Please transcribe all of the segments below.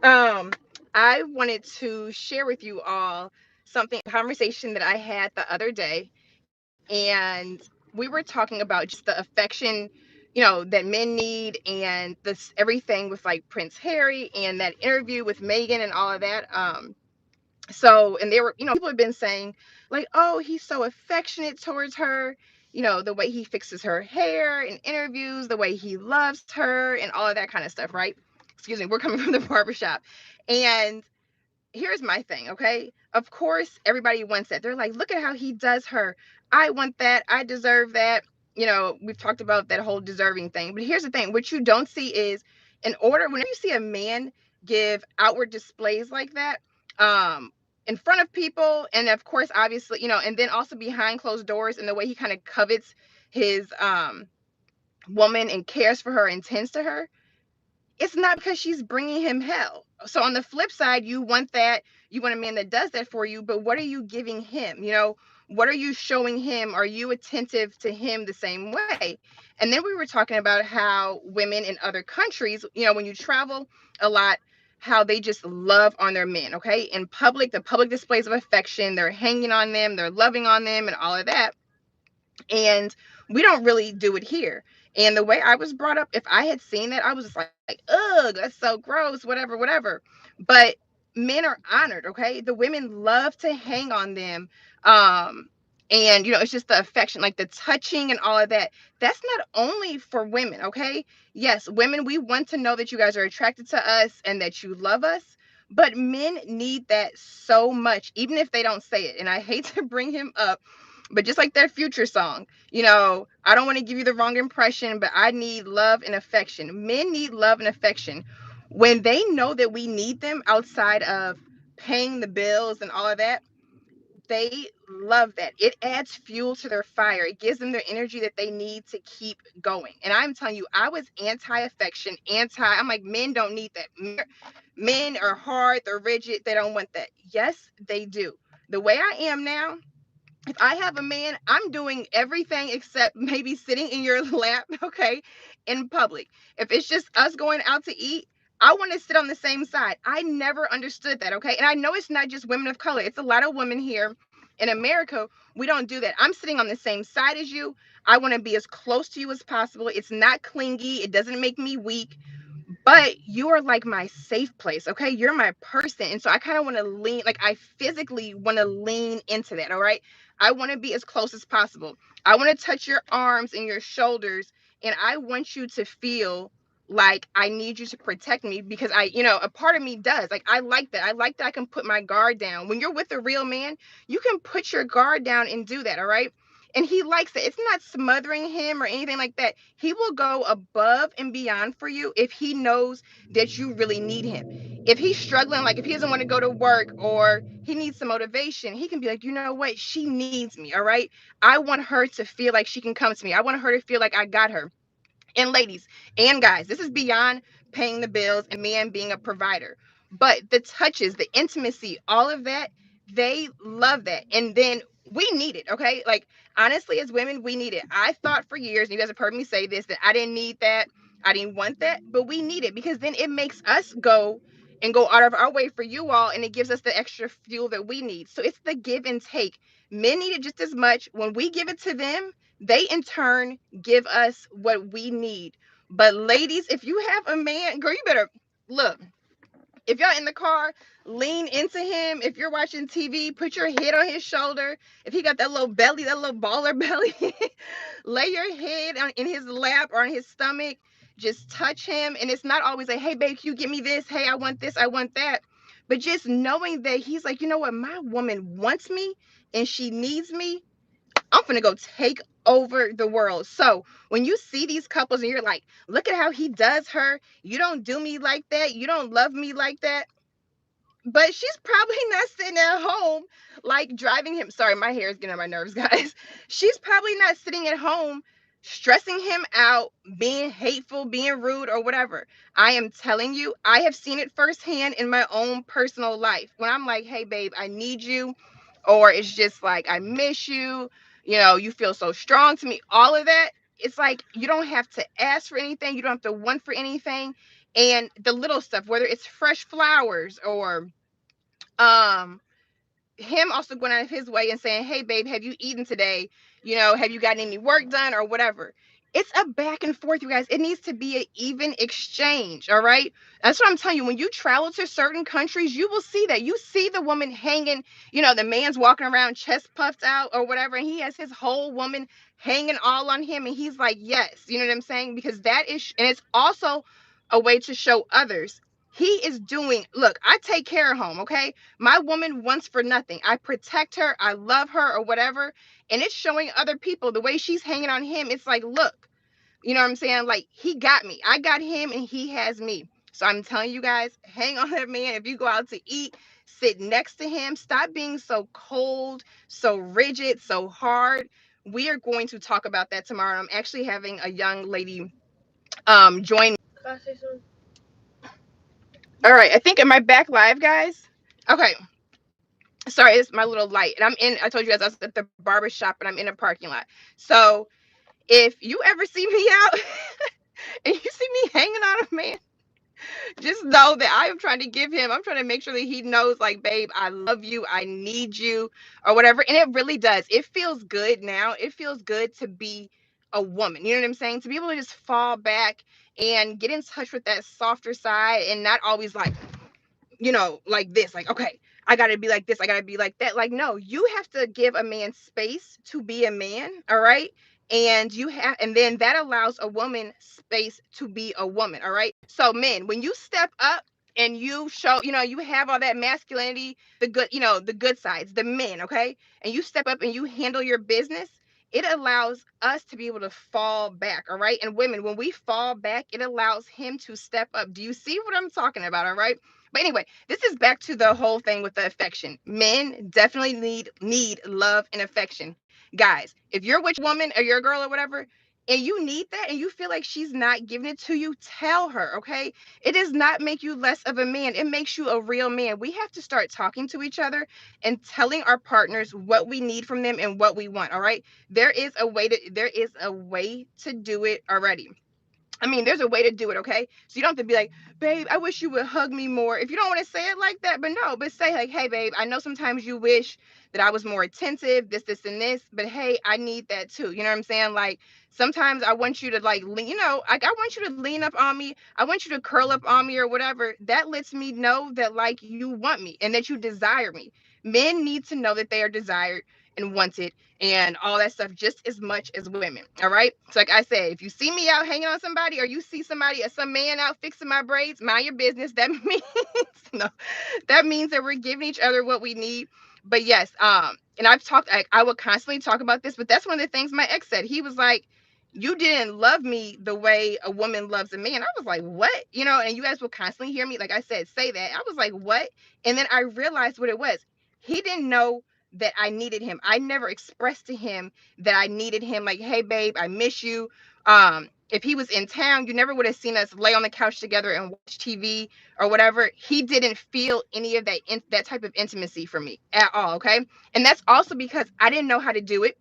Um, I wanted to share with you all something, a conversation that I had the other day, and we were talking about just the affection, that men need, and this everything with like Prince Harry and that interview with Meghan and all of that. And they were, people have been saying like, oh, he's so affectionate towards her, the way he fixes her hair in interviews, the way he loves her and all of that kind of stuff, right? Excuse me, we're coming from the barbershop. And here's my thing, okay? Of course everybody wants that. They're like, look at how he does her. I want that, I deserve that. We've talked about that whole deserving thing, but here's the thing, what you don't see is, in order, whenever you see a man give outward displays like that, um in front of people, and of course obviously, and then also behind closed doors, and the way he kind of covets his woman and cares for her and tends to her, it's not because she's bringing him hell. So on the flip side, you want that, you want a man that does that for you, but what are you giving him? What are you showing him? Are you attentive to him the same way? And then we were talking about how women in other countries, when you travel a lot, how they just love on their men, okay? In public, the public displays of affection, they're hanging on them, they're loving on them, and all of that. And we don't really do it here. And the way I was brought up, if I had seen that, I was just like, ugh, that's so gross, whatever, whatever. But men are honored, okay? The women love to hang on them. Um, and it's just the affection, like the touching and all of that. That's not only for women, okay? Yes, women, we want to know that you guys are attracted to us and that you love us. But men need that so much, even if they don't say it. And I hate to bring him up, but just like that Future song, I don't want to give you the wrong impression, but I need love and affection. Men need love and affection. When they know that we need them outside of paying the bills and all of that, they love that. It adds fuel to their fire. It gives them the energy that they need to keep going. And I'm telling you, I was anti-affection, I'm like, men don't need that. Men are hard, they're rigid, they don't want that. Yes, they do. The way I am now, if I have a man, I'm doing everything except maybe sitting in your lap, okay, in public. If it's just us going out to eat, I want to sit on the same side. I never understood that, okay? And I know it's not just women of color, it's a lot of women here in America. We don't do that. I'm sitting on the same side as you. I want to be as close to you as possible. It's not clingy, it doesn't make me weak, but you are like my safe place, okay? You're my person. And so I kind of want to lean, like, I physically want to lean into that, all right? I want to be as close as possible. I want to touch your arms and your shoulders, and I want you to feel like I need you to protect me, because a part of me does. Like, I like that. I like that I can put my guard down. When you're with a real man, you can put your guard down and do that, all right? And he likes it. It's not smothering him or anything like that. He will go above and beyond for you if he knows that you really need him. If he's struggling, like if he doesn't want to go to work or he needs some motivation, he can be like, you know what? She needs me. All right. I want her to feel like she can come to me. I want her to feel like I got her. And ladies and guys, this is beyond paying the bills and man being a provider. But the touches, the intimacy, all of that, they love that. And then we need it, okay? Like, honestly, as women, we need it. I thought for years, and you guys have heard me say this, that I didn't need that. I didn't want that, but we need it, because then it makes us go and go out of our way for you all, and it gives us the extra fuel that we need. So it's the give and take. Men need it just as much. When we give it to them, they in turn give us what we need. But ladies, if you have a man, girl, you better look. If y'all in the car, lean into him. If you're watching TV, put your head on his shoulder. If he got that little belly, that little baller belly, lay your head in his lap or on his stomach. Just touch him. And it's not always like, hey, babe, can you get me this? Hey, I want this, I want that. But just knowing that he's like, you know what, my woman wants me and she needs me. I'm gonna go take over the world. So when you see these couples and you're like, look at how he does her, you don't do me like that, you don't love me like that. But she's probably not sitting at home, like driving him. Sorry, my hair is getting on my nerves, guys. She's probably not sitting at home stressing him out, being hateful, being rude, or whatever. I am telling you, I have seen it firsthand in my own personal life. When I'm like, hey, babe, I need you, or it's just like, I miss you, you feel so strong to me, all of that. It's like you don't have to ask for anything, you don't have to want for anything. And the little stuff, whether it's fresh flowers or um him also going out of his way and saying, hey babe, have you eaten today? Have you gotten any work done or whatever? It's a back and forth, you guys. It needs to be an even exchange. All right, that's what I'm telling you. When you travel to certain countries, you will see that. You see the woman hanging, the man's walking around chest puffed out or whatever, and he has his whole woman hanging all on him, and he's like, yes, you know what I'm saying? Because that is, and it's also a way to show others he is doing. Look, I take care of home, okay? My woman wants for nothing. I protect her, I love her, or whatever. And it's showing other people the way she's hanging on him. It's like, look, you know what I'm saying? Like, he got me. I got him, and he has me. So I'm telling you guys, hang on that man. If you go out to eat, sit next to him. Stop being so cold, so rigid, so hard. We are going to talk about that tomorrow. I'm actually having a young lady join me. Can I say something? All right, I think, am I back live, guys? Okay. Sorry, it's my little light. And I told you guys I was at the barber shop and I'm in a parking lot. So if you ever see me out and you see me hanging on a man, just know that I'm trying to make sure that he knows, like, babe, I love you, I need you, or whatever. And it really does. It feels good now. It feels good to be a woman. You know what I'm saying? To be able to just fall back and get in touch with that softer side and not always like, like this, like, okay, I gotta be like this, I gotta be like that. Like, no, you have to give a man space to be a man, all right? And then that allows a woman space to be a woman, all right? So, men, when you step up and you show, you have all that masculinity, the good sides, the men, okay? And you step up and you handle your business, it allows us to be able to fall back, all right? And women, when we fall back, it allows him to step up. Do you see what I'm talking about, all right? But anyway, this is back to the whole thing with the affection. Men definitely need love and affection. Guys, if you're with a woman or your girl or whatever, and you need that and you feel like she's not giving it to you, tell her, okay? It does not make you less of a man. It makes you a real man. We have to start talking to each other and telling our partners what we need from them and what we want, all right? There is a way to do it already. I mean, there's a way to do it, okay? So you don't have to be like, babe, I wish you would hug me more. If you don't want to say it like that, but no, but say like, hey, babe, I know sometimes you wish that I was more attentive, this, and this, but hey, I need that too. You know what I'm saying? Like, sometimes I want you to like, like, I want you to lean up on me. I want you to curl up on me or whatever. That lets me know that, like, you want me and that you desire me. Men need to know that they are desired and wanted and all that stuff just as much as women. All right. So like I said, if you see me out hanging on somebody or you see somebody or some man out fixing my braids, mind your business. That means no, that means that we're giving each other what we need. But yes, and I would constantly talk about this, but that's one of the things my ex said. He was like, you didn't love me the way a woman loves a man. I was like, what? And you guys will constantly hear me, like I said, say that. I was like, what? And then I realized what it was. He didn't know that I needed him. I never expressed to him that I needed him. Like, hey, babe, I miss you. If he was in town, you never would have seen us lay on the couch together and watch TV or whatever. He didn't feel any of that type of intimacy from me at all. Okay. And that's also because I didn't know how to do it.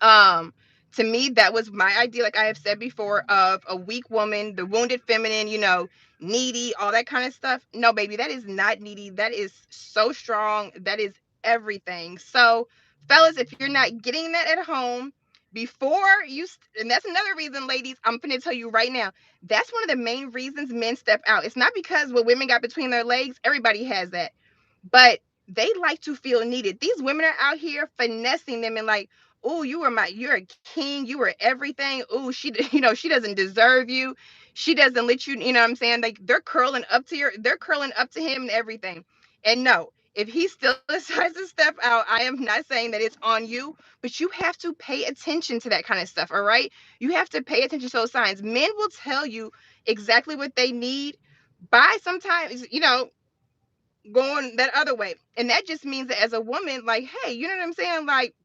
um to me, that was my idea, like I have said before, of a weak woman, the wounded feminine, needy, all that kind of stuff. No, baby, that is not needy. That is so strong. That is everything. So, fellas, if you're not getting that at home before and that's another reason, ladies, I'm gonna tell you right now, that's one of the main reasons men step out. It's not because what women got between their legs. Everybody has that, but they like to feel needed. These women are out here finessing them and like, oh, you're a king, you were everything. Oh, she doesn't deserve you. She doesn't let you, you know what I'm saying? Like, they're curling up to him and everything. And no, if he still decides to step out, I am not saying that it's on you, but you have to pay attention to that kind of stuff, all right? You have to pay attention to those signs. Men will tell you exactly what they need by sometimes, going that other way. And that just means that as a woman, like, hey, you know what I'm saying? Like,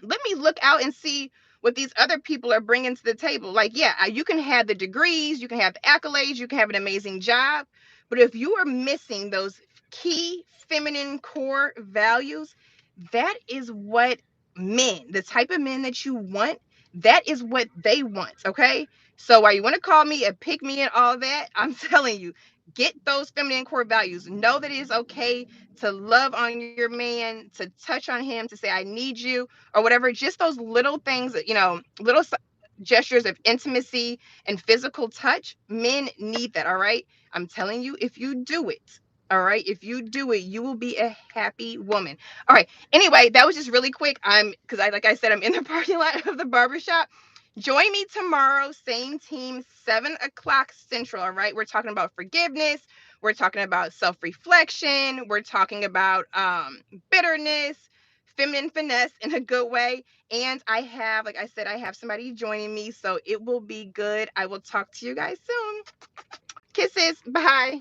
let me look out and see what these other people are bringing to the table. Like, yeah, you can have the degrees, you can have the accolades, you can have an amazing job. But if you are missing those key feminine core values, that is what the type of men that you want, That is what they want. Okay. So while you want to call me a pick me and all that, I'm telling you, get those feminine core values. Know that it is okay to love on your man, to touch on him, to say, I need you, or whatever. Just those little things, little gestures of intimacy and physical touch. Men need that. All right. I'm telling you, if you do it, all right, if you do it, you will be a happy woman. All right. Anyway, that was just really quick. Because like I said, I'm in the parking lot of the barbershop. Join me tomorrow, same team, 7 o'clock Central. All right. We're talking about forgiveness. We're talking about self-reflection. We're talking about bitterness, feminine finesse in a good way. And I have, like I said, I have somebody joining me. So it will be good. I will talk to you guys soon. Kisses. Bye.